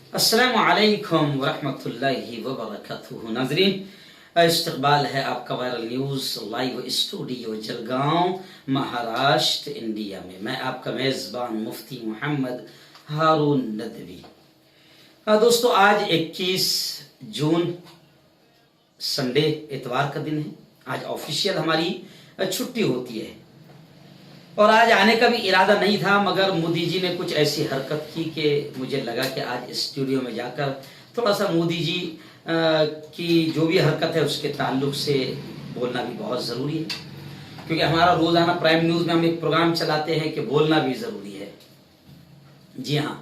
अस्सलामु अलैकुम वरहमतुल्लाहि वबरकातुहू। नाज़रीन, इस्तक़बाल है आपका viral news live studio Jalgaon, Maharashtra, India में। मैं आपका मेज़बान मुफ्ती मोहम्मद हारून नदवी। दोस्तों, आज 21 जून संडे इतवार का दिन है। आज ऑफिशियल हमारी छुट्टी होती है और आज आने का भी इरादा नहीं था, मगर मोदी जी ने कुछ ऐसी हरकत की कि मुझे लगा कि आज स्टूडियो में जाकर थोड़ा सा मोदी जी की जो भी हरकत है उसके ताल्लुक से बोलना भी बहुत ज़रूरी है, क्योंकि हमारा रोज़ाना प्राइम न्यूज़ में हम एक प्रोग्राम चलाते हैं कि बोलना भी ज़रूरी है। जी हाँ,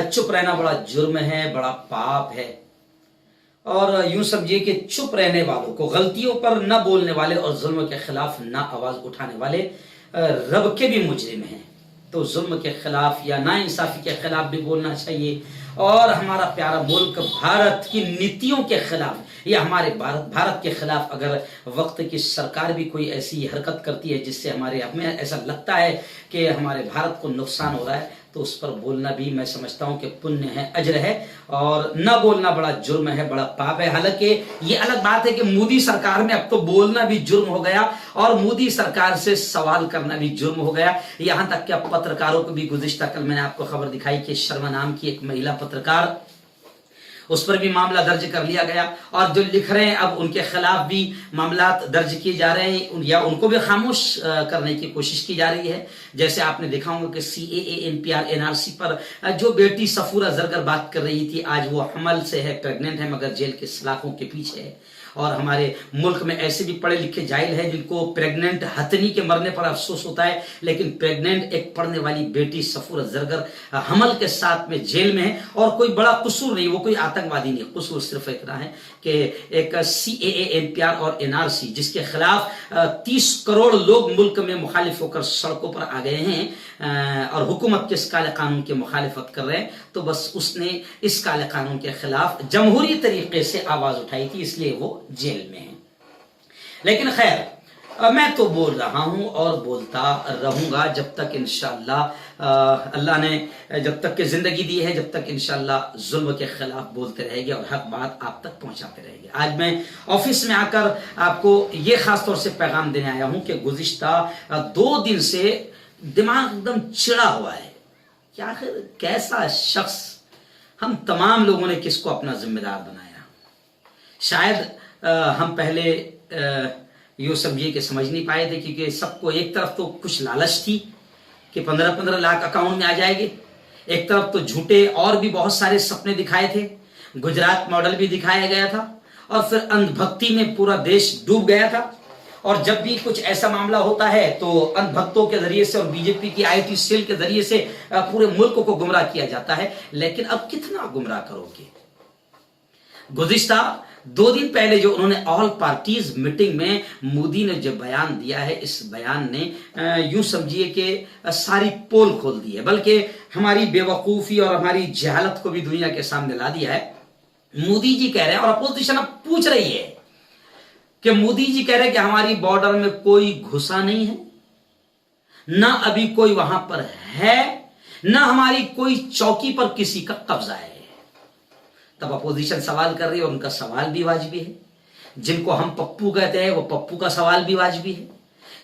चुप रहना बड़ा जुर्म है, बड़ा पाप है। और यूं समझिए कि चुप रहने वालों को, गलतियों पर न बोलने वाले और जुल्म के खिलाफ न आवाज़ उठाने वाले रब के भी मुजरिम हैं। तो जुल्म के खिलाफ या नाइंसाफी के खिलाफ भी बोलना चाहिए, और हमारा प्यारा मुल्क भारत की नीतियों के खिलाफ या हमारे भारत के खिलाफ अगर वक्त की सरकार भी कोई ऐसी हरकत करती है जिससे हमें ऐसा लगता है कि हमारे भारत को नुकसान हो रहा है, तो उस पर बोलना भी मैं समझता हूं कि पुण्य है, अजर है, और न बोलना बड़ा जुर्म है, बड़ा पाप है। हालांकि ये अलग बात है कि मोदी सरकार में अब तो बोलना भी जुर्म हो गया और मोदी सरकार से सवाल करना भी जुर्म हो गया। यहां तक कि अब पत्रकारों को भी, गुज़िश्ता कल मैंने आपको खबर दिखाई कि शर्मा नाम की एक महिला पत्रकार, उस पर भी मामला दर्ज कर लिया गया, और जो लिख रहे हैं अब उनके खिलाफ भी मामला दर्ज किए जा रहे हैं या उनको भी खामोश करने की कोशिश की जा रही है। जैसे आपने देखा होगा कि CAA NPR NRC पर जो बेटी सफूरा जरगर बात कर रही थी, आज वो हमल से है, प्रेग्नेंट है, मगर जेल के सलाखों के पीछे है। और हमारे मुल्क में ऐसे भी पढ़े लिखे जाहिल हैं जिनको प्रेग्नेंट हथनी के मरने पर अफसोस होता है, लेकिन प्रेग्नेंट एक पढ़ने वाली बेटी सफूरा जरगर हमल के साथ में जेल में है, और कोई बड़ा कसूर नहीं, वो कोई आतंकवादी नहीं, कसूर सिर्फ इतना है कि एक CAA NPR और NRC जिसके खिलाफ 30 करोड़ लोग मुल्क में मुखालिफ होकर सड़कों पर आ गए हैं और हुकूमत के इस काले कानून की मुखालिफत कर रहे हैं, तो बस उसने इस काले कानून के खिलाफ जमहूरी तरीके से आवाज उठाई थी, इसलिए वो जेल में है। लेकिन खैर, मैं तो बोल रहा हूं और बोलता रहूंगा जब तक इंशाअल्लाह अल्लाह ने जब तक की जिंदगी दी है, जब तक इंशाअल्लाह जुल्म के खिलाफ बोलते रहेंगे और हक बात आप तक पहुंचाते रहेंगे। आज मैं ऑफिस में आकर आपको ये खास तौर से पैगाम देने आया हूं कि गुज़िश्ता 2 दिन से दिमाग एकदम चिड़ा हुआ है कि आखिर कैसा शख्स, हम तमाम लोगों ने किसको अपना जिम्मेदार बनाया। शायद हम पहले यूँ समझिए कि समझ नहीं पाए थे, क्योंकि सबको एक तरफ तो कुछ लालच थी कि 15-15 लाख अकाउंट में आ जाएंगे, एक तरफ तो झूठे और भी बहुत सारे सपने दिखाए थे, गुजरात मॉडल भी दिखाया गया था, और फिर अंधभक्ति में पूरा देश डूब गया था। और जब भी कुछ ऐसा मामला होता है तो अंधभक्तों के जरिए से और बीजेपी की IT सेल के जरिए से पूरे मुल्क को गुमराह किया जाता है। लेकिन अब कितना गुमराह करोगे। गुज़िश्ता 2 दिन पहले जो उन्होंने ऑल पार्टीज मीटिंग में मोदी ने जो बयान दिया है, इस बयान ने यूं समझिए कि सारी पोल खोल दी है, बल्कि हमारी बेवकूफ़ी और हमारी जहालत को भी दुनिया के सामने ला दिया है। मोदी जी कह रहे हैं, और अपोजिशन अब पूछ रही है कि मोदी जी कह रहे हैं कि हमारी बॉर्डर में कोई घुसा नहीं है, ना अभी कोई वहां पर है, ना हमारी कोई चौकी पर किसी का कब्जा है। तब अपोजिशन सवाल कर रही है और उनका सवाल भी वाजिबी है। जिनको हम पप्पू कहते हैं वो पप्पू का सवाल भी वाजिबी है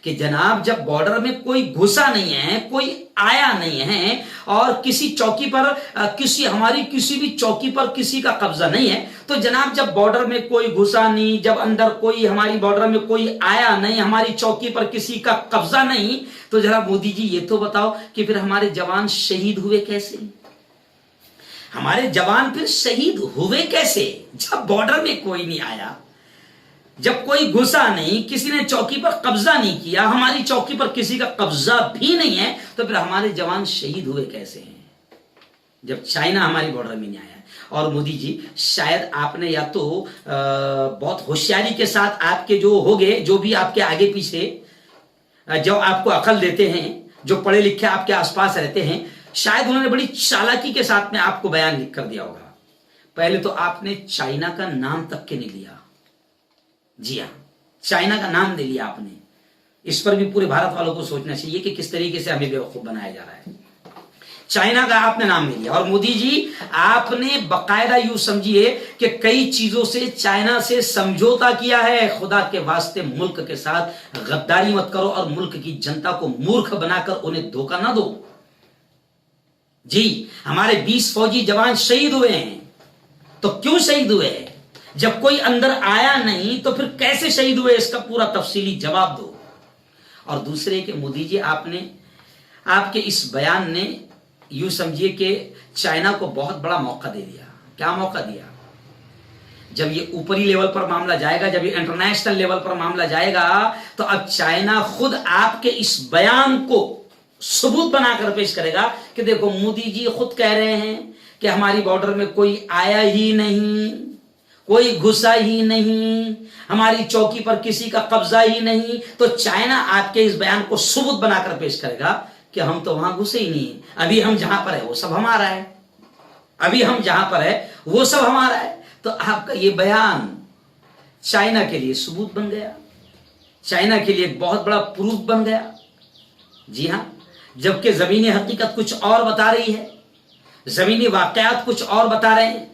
कि जनाब, जब बॉर्डर में कोई घुसा नहीं है, कोई आया नहीं है, और किसी चौकी पर हमारी किसी भी चौकी पर किसी का कब्जा नहीं है, तो जनाब जब बॉर्डर में कोई घुसा नहीं, जब अंदर कोई, हमारी बॉर्डर में कोई आया नहीं, हमारी चौकी पर किसी का कब्जा नहीं, तो जरा मोदी जी ये तो बताओ कि फिर हमारे जवान शहीद हुए कैसे? हमारे जवान फिर शहीद हुए कैसे जब बॉर्डर में कोई नहीं आया, जब कोई घुसा नहीं, किसी ने चौकी पर कब्जा नहीं किया, हमारी चौकी पर किसी का कब्जा भी नहीं है, तो फिर हमारे जवान शहीद हुए कैसे हैं जब चाइना हमारी बॉर्डर में नहीं आया? और मोदी जी, शायद आपने या तो बहुत होशियारी के साथ आपके जो होंगे, जो भी आपके आगे पीछे जो आपको अकल देते हैं, जो पढ़े लिखे आपके आसपास रहते हैं, शायद उन्होंने बड़ी चालाकी के साथ में आपको बयान लिख कर दिया होगा। पहले तो आपने चाइना का नाम तक के नहीं लिया। जी हाँ, चाइना का नाम नहीं लिया आपने। इस पर भी पूरे भारत वालों को सोचना चाहिए कि किस तरीके से हमें बेवकूफ बनाया जा रहा है। चाइना का आपने नाम ले लिया। और मोदी जी आपने बकायदा यूं समझिए कि कई चीजों से चाइना से समझौता किया है। खुदा के वास्ते मुल्क के साथ गद्दारी मत करो और मुल्क की जनता को मूर्ख बनाकर उन्हें धोखा ना दो। जी, हमारे 20 फौजी जवान शहीद हुए हैं। तो क्यों शहीद हुए? जब कोई अंदर आया नहीं तो फिर कैसे शहीद हुए, इसका पूरा तफसीली जवाब दो। और दूसरे के मोदी जी आपके इस बयान ने यूं समझिए कि चाइना को बहुत बड़ा मौका दे दिया। क्या मौका दिया? जब ये ऊपरी लेवल पर मामला जाएगा, जब ये इंटरनेशनल लेवल पर मामला जाएगा, तो अब चाइना खुद आपके इस बयान को सबूत बनाकर पेश करेगा कि देखो मोदी जी खुद कह रहे हैं कि हमारी बॉर्डर में कोई आया ही नहीं, कोई घुसा ही नहीं, हमारी चौकी पर किसी का कब्जा ही नहीं। तो चाइना आपके इस बयान को सबूत बनाकर पेश करेगा कि हम तो वहां घुसे ही नहीं, अभी हम जहां पर है वो सब हमारा है, अभी हम जहां पर है वो सब हमारा है। तो आपका ये बयान चाइना के लिए सबूत बन गया, चाइना के लिए एक बहुत बड़ा प्रूफ बन गया। जी हां, जबकि जमीनी हकीकत कुछ और बता रही है, जमीनी वाकयात कुछ और बता रहे हैं।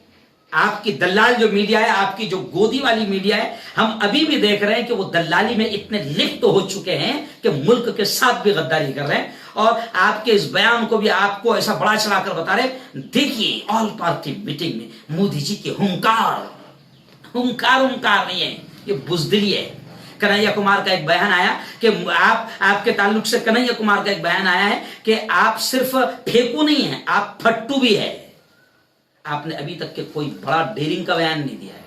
आपकी दलाल जो मीडिया है, आपकी जो गोदी वाली मीडिया है, हम अभी भी देख रहे हैं कि वो दलाली में इतने लिप्त हो चुके हैं कि मुल्क के साथ भी गद्दारी कर रहे हैं। और आपके इस बयान को भी आपको ऐसा बड़ा चढ़ाकर बता रहे, देखिए ऑल पार्टी मीटिंग में मोदी जी के हुंकार नहीं है, ये बुजदिली है। कन्हैया कुमार का एक बयान आया कि आपके ताल्लुक से कन्हैया कुमार का एक बयान आया है कि आप सिर्फ फेंकू नहीं है, आप फट्टू भी है। आपने अभी तक के कोई बड़ा डेयरिंग का बयान नहीं दिया है,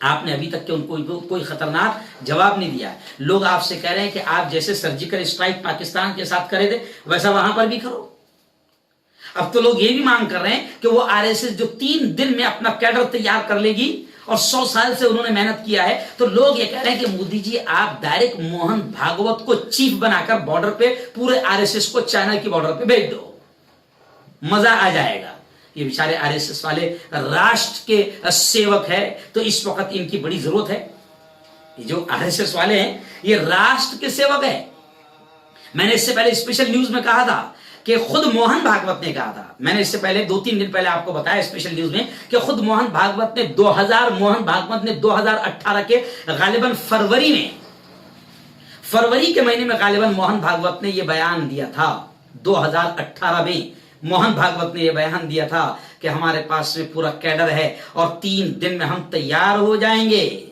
आपने अभी तक के उनको कोई खतरनाक जवाब नहीं दिया है। लोग आपसे कह रहे हैं कि आप जैसे सर्जिकल स्ट्राइक पाकिस्तान के साथ करे थे वैसा वहां पर भी करो। अब तो लोग ये भी मांग कर रहे हैं कि वो आरएसएस जो 3 दिन में अपना कैडर तैयार कर लेगी और 100 साल से उन्होंने मेहनत किया है, तो लोग ये कह रहे हैं कि मोदी जी आप डायरेक्ट मोहन भागवत को चीफ बनाकर बॉर्डर पे पूरे आरएसएस को चाइना की बॉर्डर पे भेज दो, मजा आ जाएगा। ये बेचारे आरएसएस वाले राष्ट्र के सेवक है, तो इस वक्त इनकी बड़ी जरूरत है। ये जो आरएसएस वाले हैं ये राष्ट्र के सेवक है। मैंने इससे पहले स्पेशल न्यूज में कहा था कि खुद मोहन भागवत ने कहा था, मैंने इससे पहले 2-3 दिन पहले आपको बताया स्पेशल न्यूज में कि खुद मोहन भागवत ने 2018 के गालिबन फरवरी के महीने में गालिबन मोहन भागवत ने यह बयान दिया था। 2018 में मोहन भागवत ने यह बयान दिया था कि हमारे पास में पूरा कैडर है और 3 दिन में हम तैयार हो जाएंगे।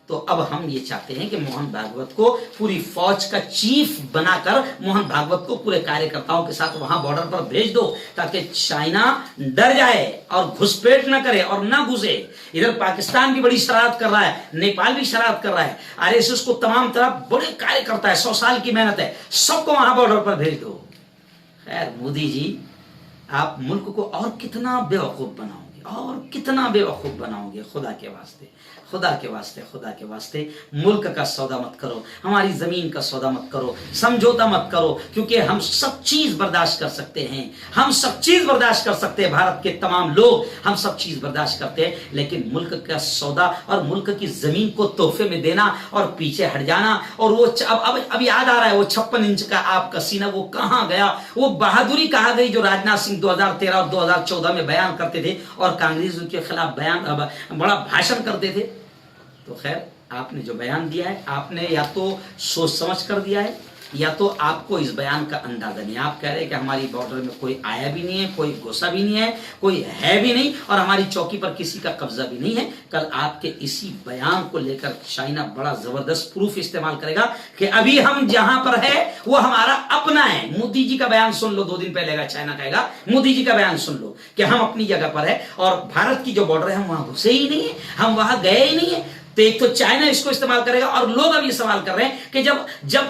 तो अब हम ये चाहते हैं कि मोहन भागवत को पूरी फौज का चीफ बनाकर मोहन भागवत को पूरे कार्यकर्ताओं के साथ वहां बॉर्डर पर भेज दो, ताकि चाइना डर जाए और घुसपैठ ना करे और ना घुसे। इधर पाकिस्तान भी बड़ी शरारत कर रहा है, नेपाल भी शरारत कर रहा है, आरएसएस को तमाम तरफ बड़े कार्यकर्ता है, 100 साल की मेहनत है, सबको वहां बॉर्डर पर भेज दो। खैर मोदी जी, आप मुल्क को और कितना बेवकूफ बनाओगे, और कितना बेवकूफ बनाओगे। खुदा के वास्ते, खुदा के वास्ते, खुदा के वास्ते मुल्क का सौदा मत करो, हमारी जमीन का सौदा मत करो, समझौता मत करो, क्योंकि हम सब चीज बर्दाश्त कर सकते हैं, हम सब चीज बर्दाश्त कर सकते हैं। भारत के तमाम लोग हम सब चीज बर्दाश्त करते हैं, लेकिन मुल्क का सौदा और मुल्क की जमीन को तोहफे में देना और पीछे हट जाना, और वो अब याद आ रहा है वो 56 इंच का आपका सीना वो कहां गया, वो बहादुरी कहां गई जो राजनाथ सिंह 2013 और 2014 में बयान करते थे और कांग्रेस के खिलाफ बड़ा भाषण करते थे। तो खैर आपने जो बयान दिया है, आपने या तो सोच समझ कर दिया है या तो आपको इस बयान का अंदाजा नहीं। आप कह रहे हैं कि हमारी बॉर्डर में कोई आया भी नहीं है, कोई घुसा भी नहीं है, कोई है भी नहीं, और हमारी चौकी पर किसी का कब्जा भी नहीं है। कल आपके इसी बयान को लेकर चाइना बड़ा जबरदस्त प्रूफ इस्तेमाल करेगा कि अभी हम जहां पर है वो हमारा अपना है। मोदी जी का बयान सुन लो, 2 दिन पहले चाइना कहेगा, मोदी जी का बयान सुन लो कि हम अपनी जगह पर है और भारत की जो बॉर्डर है हम वहां घुसे ही नहीं है, हम वहां गए ही नहीं है। तो एक तो चाइना इसको इस्तेमाल करेगा, और लोग अब ये सवाल कर रहे हैं कि जब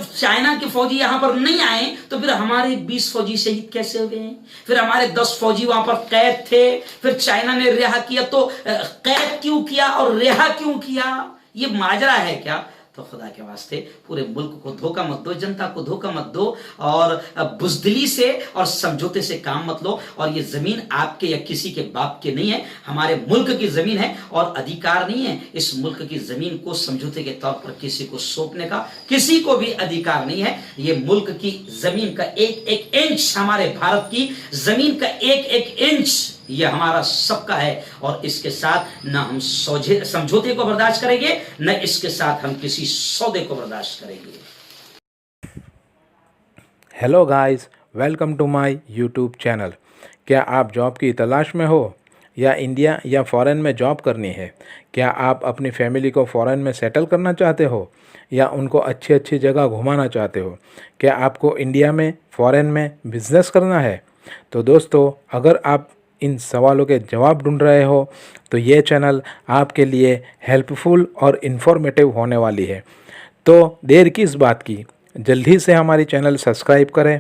चाइना के फौजी यहां पर नहीं आए तो फिर हमारे 20 फौजी शहीद कैसे हो गए हैं, फिर हमारे 10 फौजी वहां पर कैद थे, फिर चाइना ने रिहा किया, तो कैद क्यों किया और रिहा क्यों किया, ये माजरा है क्या? तो खुदा के वास्ते पूरे मुल्क को धोखा मत दो, जनता को धोखा मत दो, और बुजदिली से और समझौते से काम मत लो। और ये जमीन आपके या किसी के बाप के नहीं है, हमारे मुल्क की जमीन है, और अधिकार नहीं है इस मुल्क की जमीन को समझौते के तौर पर किसी को सौंपने का, किसी को भी अधिकार नहीं है। ये मुल्क की जमीन का एक एक इंच, हमारे भारत की जमीन का एक एक इंच ये हमारा सबका है, और इसके साथ न हम समझौते को बर्दाश्त करेंगे, न इसके साथ हम किसी सौदे को बर्दाश्त करेंगे। Hello guys, welcome to my YouTube channel. क्या आप जॉब की तलाश में हो, या इंडिया या फ़ॉरेन में जॉब करनी है? क्या आप अपनी फैमिली को फ़ॉरेन में सेटल करना चाहते हो, या उनको अच्छी अच्छी जगह घुमाना चाहते हो? क्या आपको इंडिया में फ़ॉरेन में बिज़नेस करना है? तो दोस्तों, अगर आप इन सवालों के जवाब ढूंढ रहे हो तो ये चैनल आपके लिए हेल्पफुल और इन्फॉर्मेटिव होने वाली है। तो देर किस बात की, जल्दी से हमारी चैनल सब्सक्राइब करें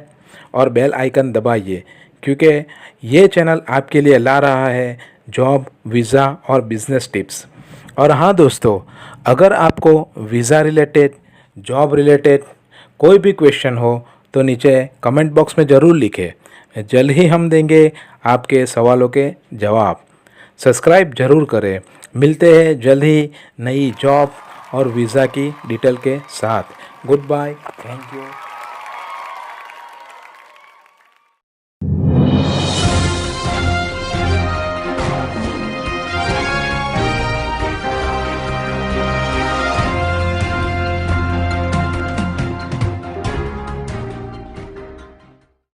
और बेल आइकन दबाइए, क्योंकि ये चैनल आपके लिए ला रहा है जॉब, वीज़ा और बिज़नेस टिप्स। और हाँ दोस्तों, अगर आपको वीज़ा रिलेटेड, जॉब रिलेटेड कोई भी क्वेश्चन हो तो नीचे कमेंट बॉक्स में ज़रूर लिखें, जल्द ही हम देंगे आपके सवालों के जवाब। सब्सक्राइब ज़रूर करें। मिलते हैं जल्द ही नई जॉब और वीज़ा की डिटेल के साथ। Goodbye, thank you.